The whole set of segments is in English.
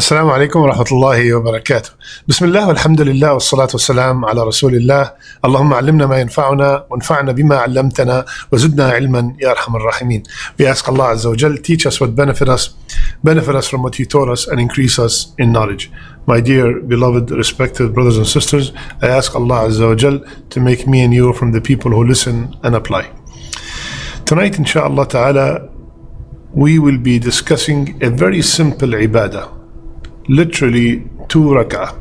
السلام عليكم ورحمة الله وبركاته. بسم الله والحمد لله والصلاة والسلام على رسول الله. اللهم علمنا ما ينفعنا وانفعنا بما علمتنا وزدنا علما يا أرحم الراحمين. We ask Allah Azza wa Jal, teach us what benefit us from what He taught us and increase us in knowledge. My dear, beloved, respected brothers and sisters, I ask Allah Azza wa Jal to make me and you from the people who listen and apply. Tonight, inshaAllah ta'ala, we will be discussing a very simple ibadah. Literally 2 rak'ah.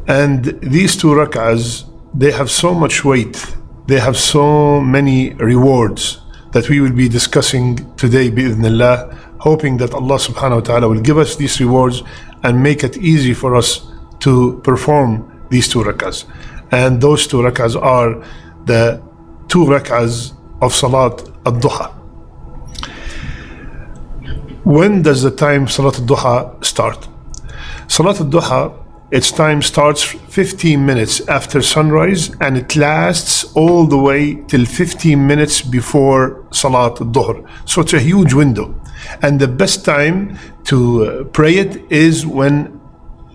And these 2 rak'ahs, they have so much weight, they have so many rewards that we will be discussing today bi'idhnillah, hoping that Allah subhanahu wa ta'ala will give us these rewards and make it easy for us to perform these 2 rak'ahs. And those 2 rak'ahs are the 2 rak'ahs of Salat al-Duha. When does the time Salat al-Duha start? Salat al-Duha, its time starts 15 minutes after sunrise and it lasts all the way till 15 minutes before Salat al-Dhuhr. So it's a huge window. And the best time to pray it is when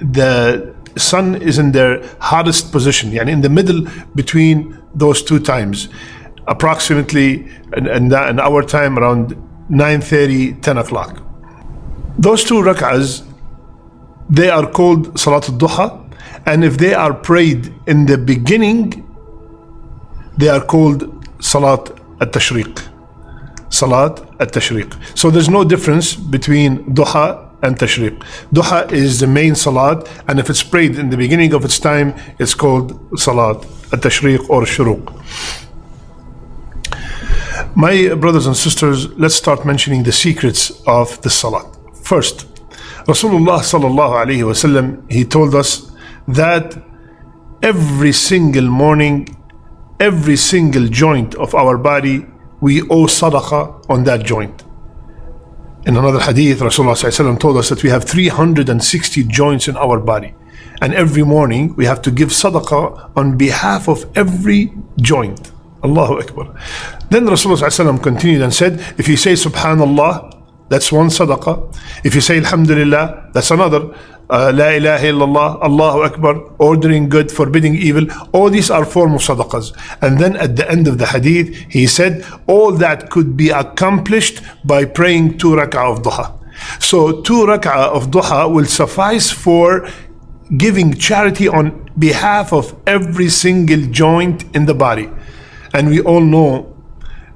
the sun is in their hottest position, yani in the middle between those 2 times, approximately in our time around 9:30, 10 o'clock. Those 2 rak'ahs, they are called Salat al-Duha, and if they are prayed in the beginning, they are called Salat al-Tashriq. Salat al-Tashriq. So there's no difference between Duha and Tashriq. Duha is the main Salat, and if it's prayed in the beginning of its time, it's called Salat al-Tashriq or Shuruq. My brothers and sisters, let's start mentioning the secrets of the Salat. First, Rasulullah sallallahu alayhi wasallam, he told us that every single morning, every single joint of our body, we owe sadaqah on that joint. In another hadith, Rasulullah sallallahu alayhi wasallam told us that we have 360 joints in our body. And every morning we have to give sadaqah on behalf of every joint. Allahu Akbar. Then Rasulullah sallallahu alayhi wasallam continued and said, if you say Subhanallah, that's 1 sadaqah. If you say Alhamdulillah, that's another. La ilaha illallah, Allahu Akbar, ordering good, forbidding evil. All these are form of sadaqahs. And then at the end of the hadith, he said, all that could be accomplished by praying 2 rak'ah of duha. So 2 rak'ah of duha will suffice for giving charity on behalf of every single joint in the body. And we all know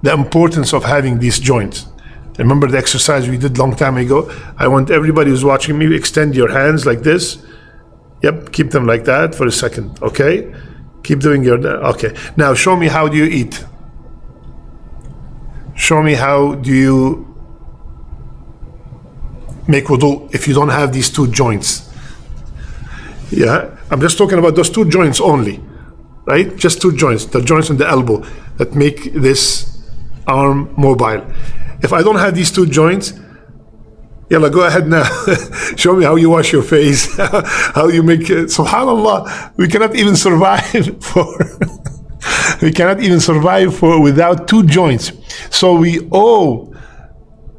the importance of having these joints. Remember the exercise we did long time ago? I want everybody who's watching me, extend your hands like this. Yep, keep them like that for a second, okay? Keep doing your, okay. Now show me, how do you eat? Show me, how do you make wudu if you don't have these 2 joints? Yeah, I'm just talking about those 2 joints only, right? Just 2 joints, the joints in the elbow that make this arm mobile. If I don't have these 2 joints, yalla, go ahead now. Show me how you wash your face, how you make it. Subhanallah, we cannot even survive without 2 joints. So we owe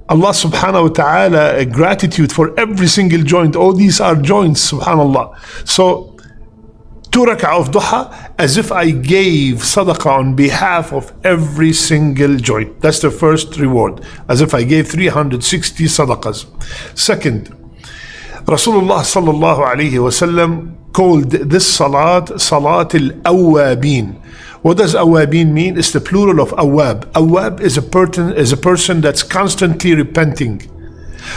Allah subhanahu wa ta'ala a gratitude for every single joint. All these are joints, subhanallah. So 2 rak'ah of duha, as if I gave sadaqah on behalf of every single joint. That's the first reward, as if I gave 360 sadaqahs. Second, Rasulullah sallallahu alayhi wasallam called this salat Salat al-Awwabin. What does awabin mean? It's the plural of awab. Awab is a person that's constantly repenting.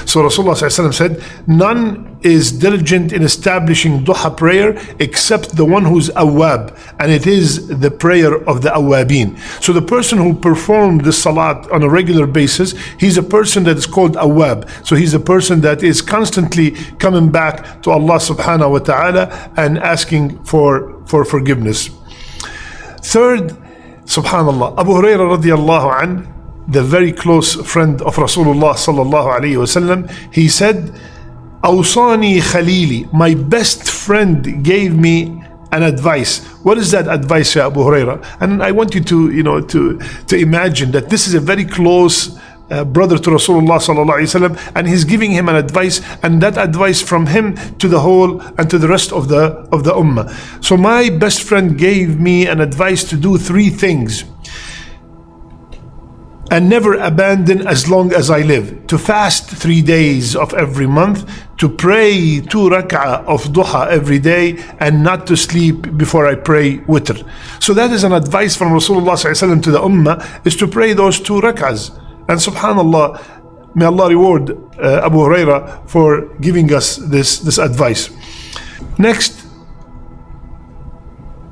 So Rasulullah ﷺ said, none is diligent in establishing duha prayer except the one who's awab, and it is the prayer of the awabin. So the person who performed the salat on a regular basis, he's a person that is called awab. So he's a person that is constantly coming back to Allah subhanahu wa ta'ala and asking for forgiveness. Third, subhanallah, Abu Hurairah radiallahu anhu, the very close friend of Rasulullah sallallahu alayhi wasallam, he said, Awsani Khalili, my best friend gave me an advice. What is that advice, ya Abu Hurairah? And I want you to imagine that this is a very close brother to Rasulullah sallallahu alaihi wasallam, and he's giving him an advice, and that advice from him to the whole and to the rest of the ummah. So my best friend gave me an advice to do 3 things and never abandon as long as I live: to fast 3 days of every month, to pray 2 rak'ah of duha every day, and not to sleep before I pray witr. So that is an advice from Rasulullah sallallahu alaihi wasallam to the ummah, is to pray those 2 rak'ahs. And subhanallah, may Allah reward Abu Huraira for giving us this advice. Next,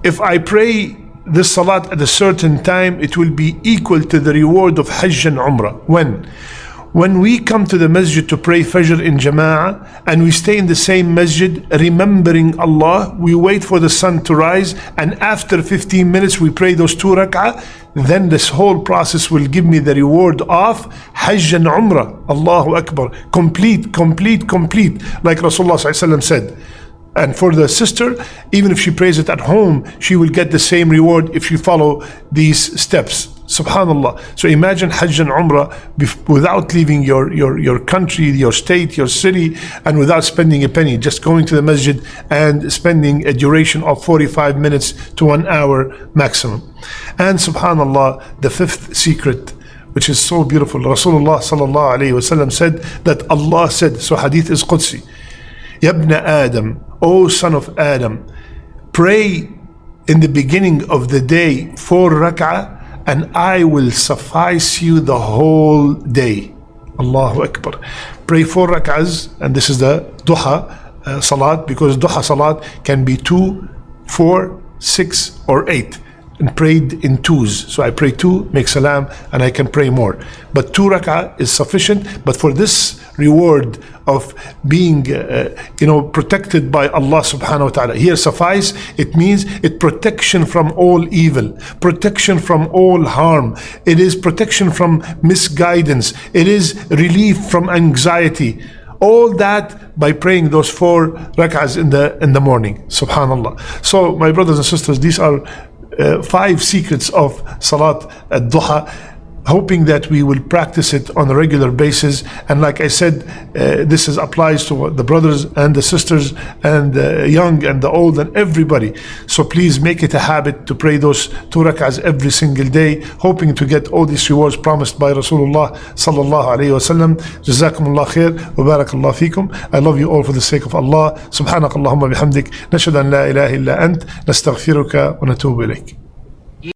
if I pray this salat at a certain time, it will be equal to the reward of Hajj and Umrah. When we come to the masjid to pray Fajr in Jama'ah, and we stay in the same masjid remembering Allah, we wait for the sun to rise, and after 15 minutes we pray those 2 rak'ah, then this whole process will give me the reward of Hajj and Umrah. Allahu Akbar. Complete. Like Rasulullah ﷺ said. And for the sister, even if she prays it at home, she will get the same reward if you follow these steps. Subhanallah. So imagine Hajj and Umrah without leaving your country, your state, your city, and without spending a penny, just going to the masjid and spending a duration of 45 minutes to 1 hour maximum. And subhanallah, the 5th secret, which is so beautiful, Rasulullah sallallahu alayhi wasallam said that Allah said, so hadith is Qudsi, Ya ibn Adam, O son of Adam, pray in the beginning of the day 4 rak'ah, and I will suffice you the whole day. Allahu Akbar. Pray 4 rak'ahs, and this is the duha salat, because duha salat can be 2, 4, 6 or 8, and prayed in 2s. So I pray 2, make salam, and I can pray more. But 2 rak'ah is sufficient. But for this reward of being protected by Allah subhanahu wa ta'ala, here suffice, it means it protection from all evil, protection from all harm, it is protection from misguidance, it is relief from anxiety, all that by praying those 4 rak'ahs in the morning. Subhanallah. So my brothers and sisters, these are 5 secrets of Salat al-Duha, hoping that we will practice it on a regular basis. And like I said, this applies to the brothers and the sisters and the young and the old and everybody. So please make it a habit to pray those 2 rak'ahs every single day, hoping to get all these rewards promised by Rasulullah sallallahu alayhi wa sallam. Jazakumullah khair wa barakallah fikum. I love you all for the sake of Allah. Subhanakallahumma bihamdik. Nashhadu an la ilaha illa ant. Nastaghfiruka wa natubu ilayk.